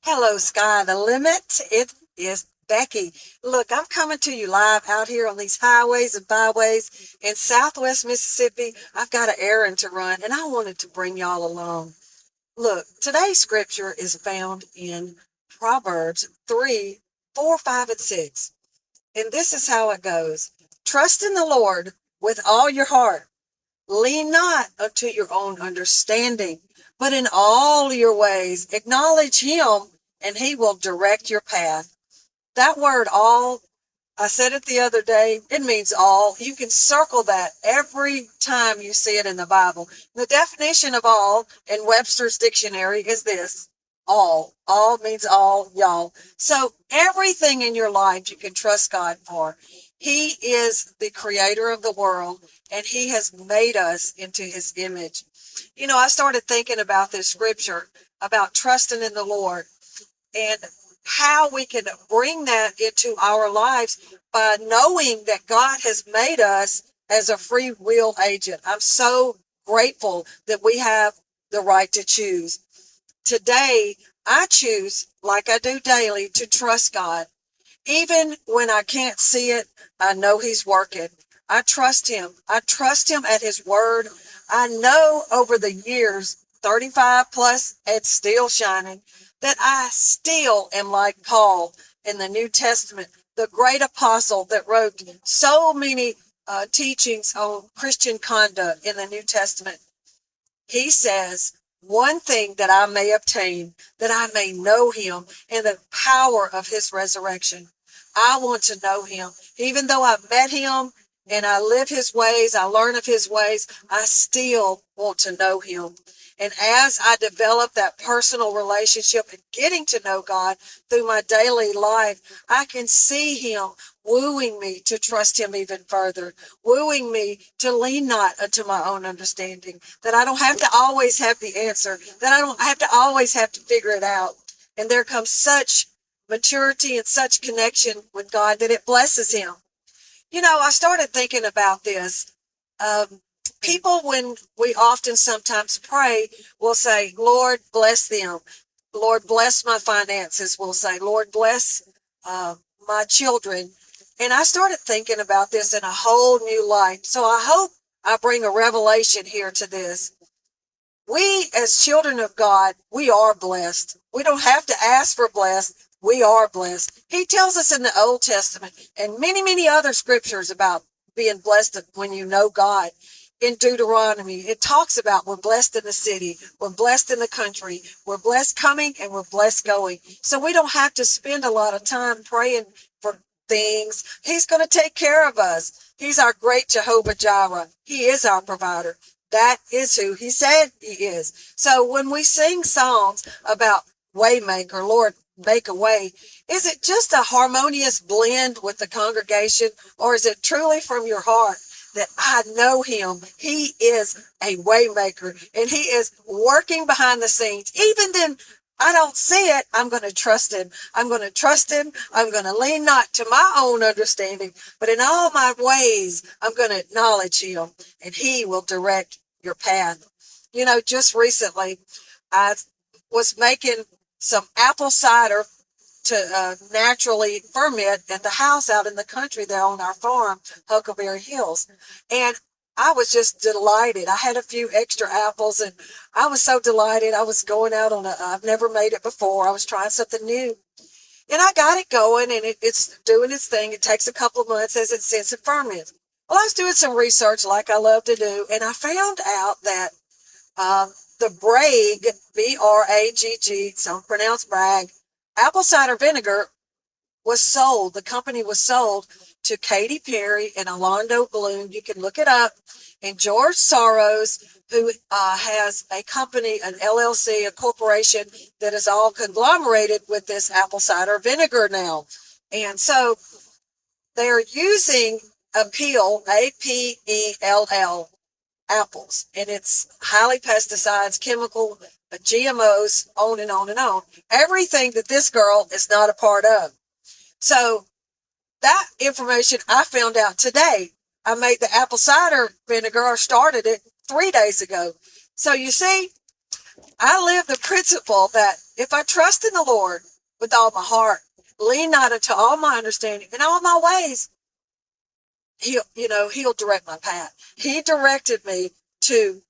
Hello, Sky the Limit. It is Becky. Look, I'm coming to you live out here on these highways and byways in Southwest Mississippi. I've got an errand to run, and I wanted to bring y'all along. Look, today's scripture is found in Proverbs 3, 4, 5, and 6. And this is how it goes. Trust in the Lord with all your heart. Lean not unto your own understanding, but in all your ways acknowledge him, and he will direct your path. That word all, I said it the other day, it means all. You can circle that every time you see it in the Bible. The definition of all in Webster's dictionary is this: all. All means all, y'all. So everything in your life you can trust God for. He is the creator of the world, and he has made us into his image. I started thinking about this scripture about trusting in the Lord and how we can bring that into our lives by knowing that God has made us as a free will agent. I'm so grateful that we have the right to choose. Today, I choose, like I do daily, to trust God. Even when I can't see it, I know he's working. I trust him. I trust him at his word. I know over the years, 35 plus and still shining, that I still am like Paul in the New Testament, the great apostle that wrote so many teachings on Christian conduct in the New Testament. He says, one thing that I may obtain, that I may know him and the power of his resurrection. I want to know him. Even though I've met him and I live his ways, I learn of his ways, I still want to know him. And as I develop that personal relationship and getting to know God through my daily life, I can see him wooing me to trust him even further, wooing me to lean not unto my own understanding, that I don't have to always have the answer, that I don't have to always have to figure it out. And there comes such maturity and such connection with God that it blesses him. I started thinking about this. People, when we often sometimes pray, will say, Lord, bless them. Lord, bless my finances. We'll say, Lord, bless my children. And I started thinking about this in a whole new light. So I hope I bring a revelation here to this. We, as children of God, we are blessed. We don't have to ask for blessed. We are blessed. He tells us in the Old Testament and many, many other scriptures about being blessed when you know God. In Deuteronomy, it talks about we're blessed in the city, we're blessed in the country, we're blessed coming, and we're blessed going. So we don't have to spend a lot of time praying for things. He's going to take care of us. He's our great Jehovah Jireh. He is our provider. That is who he said he is. So when we sing songs about Waymaker, Lord, make a way, is it just a harmonious blend with the congregation, or is it truly from your heart that I know him? He is a waymaker, and he is working behind the scenes. Even then, I don't see it. I'm going to trust him. I'm going to trust him. I'm going to lean not to my own understanding, but in all my ways, I'm going to acknowledge him, and he will direct your path. Just recently, I was making some apple cider to naturally ferment at the house out in the country there on our farm, Huckleberry Hills. And I was just delighted. I had a few extra apples, and I was so delighted. I was going out on I've never made it before. I was trying something new. And I got it going, and it's doing its thing. It takes a couple of months as it sits and ferments. Well, I was doing some research like I love to do, and I found out that the Bragg, Bragg, some pronounce Bragg, apple cider vinegar was sold. The company was sold to Katy Perry and Orlando Bloom. You can look it up. And George Soros, who has a company, an LLC, a corporation that is all conglomerated with this apple cider vinegar now. And so they're using Apeel, Apell, apples, and it's highly pesticides, chemical, GMOs, on and on and on. Everything that this girl is not a part of. So that information I found out today. I made the apple cider vinegar, or started it 3 days ago. So you see, I live the principle that if I trust in the Lord with all my heart, lean not into all my understanding, in all my ways, he'll direct my path. He directed me to